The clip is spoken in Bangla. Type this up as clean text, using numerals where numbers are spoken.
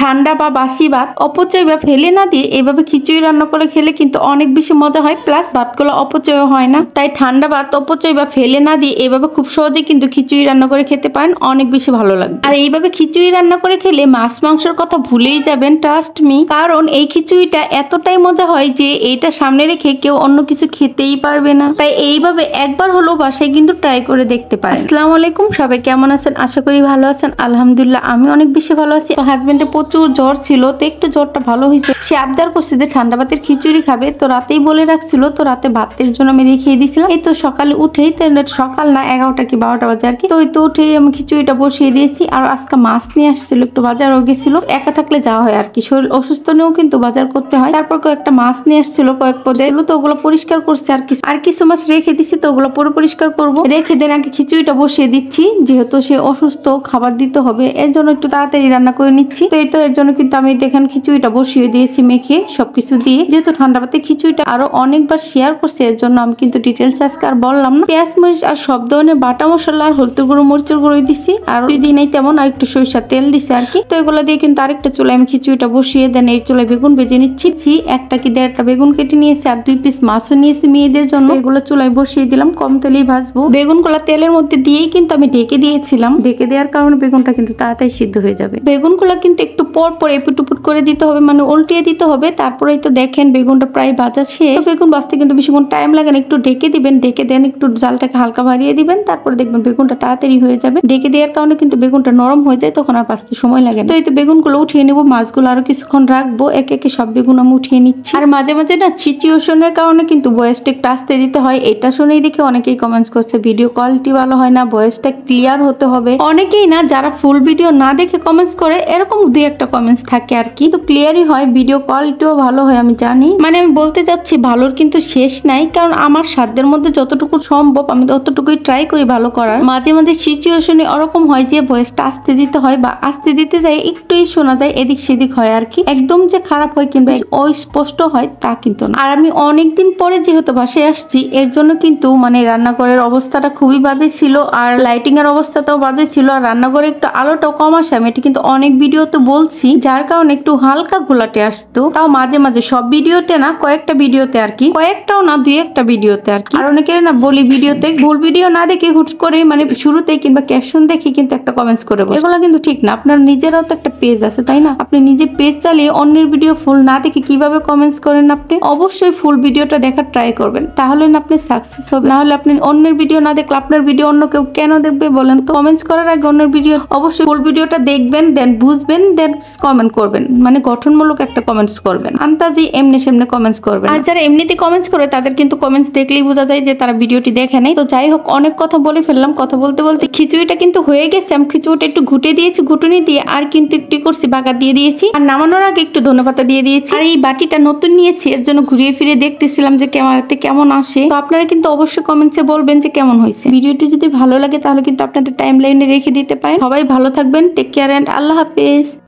ঠান্ডা বা বাসি ভাত অপচয় বা ফেলে না দিয়ে এভাবে খিচুড়ি রান্না করে খেলে কিন্তু অনেক বেশি মজা হয়, প্লাস ভাতগুলো অপচয় হয় না। তাই ঠান্ডা ভাত অপচয় বা ফেলে না দিয়ে এভাবে খুব সহজে কিন্তু খিচুড়ি রান্না করে খেতে পারেন, অনেক বেশি ভালো লাগবে। আর এইভাবে খিচুড়ি রান্না করে খেলে মাছ মাংসের কথা ভুলেই যাবেন, ট্রাস্ট মি। কারণ এই খিচুড়িটা এতটাই মজা হয় যে এইটা সামনে রেখে কেউ অন্য কিছু খেতেই পারবে না। তাই এইভাবে একবার হলো বাসায় কিন্তু ট্রাই করে দেখতে পারেন। আসসালামু আলাইকুম, সবাই কেমন আছেন? আশা করি ভালো আছেন। আলহামদুলিল্লাহ আমি অনেক বেশি ভালো আছি। হাজবেন্ডের প্রচুর জ্বর ছিল, তো একটু জ্বরটা ভালো হয়েছে। সে আবদার করছে যে ঠান্ডা ভাতের খিচুড়ি খাবে, তো রাতেই বলে রাখছিল, তো রাতে ভাতের জন্য আমি রেখে দিয়েছিলাম। এই তো সকালে উঠেই, সকাল না 11টা কি 12টা বাজে আর কি, তো উঠেই আমি খিচুড়িটা বসিয়ে দিয়েছি। আর আজকে মাছ নিয়ে আসছিল, একটু বাজারও গেছিল। একা থাকলে যাওয়া হয় আর কি, শরীর অসুস্থ নিয়েও কিন্তু বাজার করতে হয়। তারপর কয়েকটা মাছ নিয়ে আসছিল কয়েক পদে, তো ওগুলো পরিষ্কার করছে। আর কিছু মাছ রেখে দিচ্ছি, তো ওগুলো পুরো পরিষ্কার করবো। রেখে দেন আগে খিচুড়িটা বসিয়ে দিচ্ছি, যেহেতু সে অসুস্থ, খাবার দিতে হবে, এর জন্য একটু তাড়াতাড়ি রান্না করে নিচ্ছি। তো এর জন্য কিন্তু আমি দেখেন খিচুড়িটা বসিয়ে দিয়েছি মেখে সবকিছু দিয়ে। যেহেতু ঠান্ডা ভাতে খিচুড়িটা আরো অনেকবার শেয়ার করছে, এর জন্য আমি কিন্তু ডিটেলস আজকে আর বললাম না। পেঁয়াজ মরিচ আর সব ধরনের বাটা মশলা আর হলুদ গুঁড়ো মরিচের গুঁড়ো দিচ্ছি, আর যদি নেই তেমন আর একটু সরিষার তেল দিছি আর কি। তো এগুলো দিয়ে কিন্তু আরেকটা চুলায় আমি খিচুড়িটা বসিয়ে দেন এই চুলায় বেগুন ভেজে নিচ্ছি। একটা কি 1.5টা বেগুন কেটে নিয়েছি, আর 2 পিস মাছও নিয়েছি মেয়েদের জন্য। এগুলো চুলায় বসিয়ে দিলাম, কম তেলেই ভাজবো। বেগুনগুলো তেলের মধ্যে দিয়েই কিন্তু আমি ঢেকে দিয়েছিলাম। ঢেকে দেওয়ার কারণে বেগুনটা কিন্তু তাড়াতাড়ি সিদ্ধ হয়ে যাবে। বেগুনগুলো কিন্তু একটু পর পর এপিট উপুট করে দিতে হবে, মানে উল্টিয়ে দিতে হবে। তারপরেই তো দেখেন বেগুনটা প্রায় ভাজা শেষ। বেগুন ভাজতে কিন্তু বেশিক্ষণ টাইম লাগে না, একটু ঢেকে দিবেন। ঢেকে দেন, একটু জালটাকে হালকা বাড়িয়ে দিবেন, তারপরে দেখবেন বেগুনটা তাড়াতাড়ি হয়ে যাবে। ঢেকে দেওয়ার কারণে কিন্তু বেগুনটা নরম হয়ে যায়, তখন আর ভাজতে সময় লাগে না। তো এই তো বেগুনগুলো উঠিয়ে নেবো, মাছগুলো আরো কিছুক্ষণ রাখবো। একে একে সব বেগুন আমি উঠিয়ে নিচ্ছি। আর মাঝে মাঝে না সিচুয়েশনের কারণে কিন্তু ভয়েসটা একটু আস্তে দিতে হয়। এটা শুনেই দেখে অনেকেই কমেন্টস করছে ভিডিও কোয়ালিটি ভালো হয় না, ভয়েসটা ক্লিয়ার হতে হবে। অনেকেই না যারা ফুল ভিডিও না দেখে কমেন্টস করে, এরকম 2-1টা কমেন্টস থাকে আর কি। তো ক্লিয়ারই হয়, ভিডিও কোয়ালিটিও ভালো হয় আমি জানি। মানে আমি বলতে চাচ্ছি ভালোর কিন্তু শেষ নাই, কারণ আমার সাধ্যের মধ্যে যতটুকু সম্ভব আমি ততটুকুই ট্রাই করি ভালো করার। মাঝে মাঝে সিচুয়েশনে ওরকম হয় যে ভয়েসটা আস্তে দিতে হয়, বা আস্তে দিতে যায় একটুই শোনা যায়, এদিক সেদিক হয় আর কি। একদম যে খারাপ হয় কিংবা অস্পষ্ট হয় তা কিন্তু না। আর আমি অনেকদিন পরে যেহেতু বাসায় আসছি, এর জন্য কিন্তু মানে রান্নাঘরের অবস্থাটা খুবই বাজে ছিল, আর লাইটিং এর অবস্থাটাও বাজে ছিল, আর রান্নাঘরে একটু আলোটাও কম আসে। আমি এটা কিন্তু অনেক ভিডিওতে বলছি, যার কারণে একটু হালকা ঘোলাটে আসতো। তাও মাঝে মাঝে, সব ভিডিওতে না, কয়েকটা ভিডিওতে আর কি, কয়েকটাও না 2-1টা ভিডিওতে আর কি। আর অনেকে না বলি ভিডিওতে ভুল ভিডিও না দেখে হুট করে মানে শুরুতে কিংবা ক্যাপশন দেখে কিন্তু একটা কমেন্টস করে বসে। এগুলো কিন্তু ঠিক না। আপনার নিজেরাও তো একটা পেজ আছে, তাই না? আপনি নিজে পেজ চালিয়ে অন্যের ভিডিও ফুল না দেখে কিভাবে কমেন্টস করেন? আপনি অবশ্যই ফুল ভিডিওটা দেখার ট্রাই করবেন, তাহলে না আপনি সাকসেস হবে। না হলে আপনি অন্যের ভিডিও না দেখলে আপনার ভিডিও অন্য কেউ কেন দেখবে বলেন তো? কমেন্টস করার আগে অন্যের ভিডিও অবশ্যই ফুল ভিডিওটা দেখবেন, দেন বুঝবেন, দেন কমেন্ট করবেন, মানে গঠনমূলক একটা কমেন্টস করবেন। আন্তাজি এমনি সেমনি কমেন্টস করবেন। আর যারা এমনিতে কমেন্টস করে তাদের কিন্তু কমেন্টস দেখলেই বোঝা যায় যে তারা ভিডিওটি দেখে নাই। তো যাই হোক, অনেক কথা বলে ফেললাম। কথা বলতে বলতে খিচুড়িটা কিন্তু হয়ে গেছে। আমি খিচুড়িটা একটু ঘুটে দিয়েছি, ঘুটুনি দিয়ে, আর কিন্তু একটু করছি বাগার দিয়ে দিয়েছি, আর নামানোর আগে একটু ধনেপাতা দিয়ে দিয়েছি। আর এই বাটিটা নতুন নিয়েছি, এর জন্য ঘুরিয়ে ফিরে দেখতেছিলাম যে ক্যামেরাতে কেমন আসে। তো আপনারা কিন্তু অবশ্যই কমেন্টসে বলবেন যে কেমন হয়েছে। ভিডিওটি যদি ভালো লাগে তাহলে কিন্তু আপনাদের টাইম লাইনে রেখে দিতে পারেন। সবাই ভালো থাকবেন, টেক কেয়ার এন্ড আল্লাহ হাফেজ।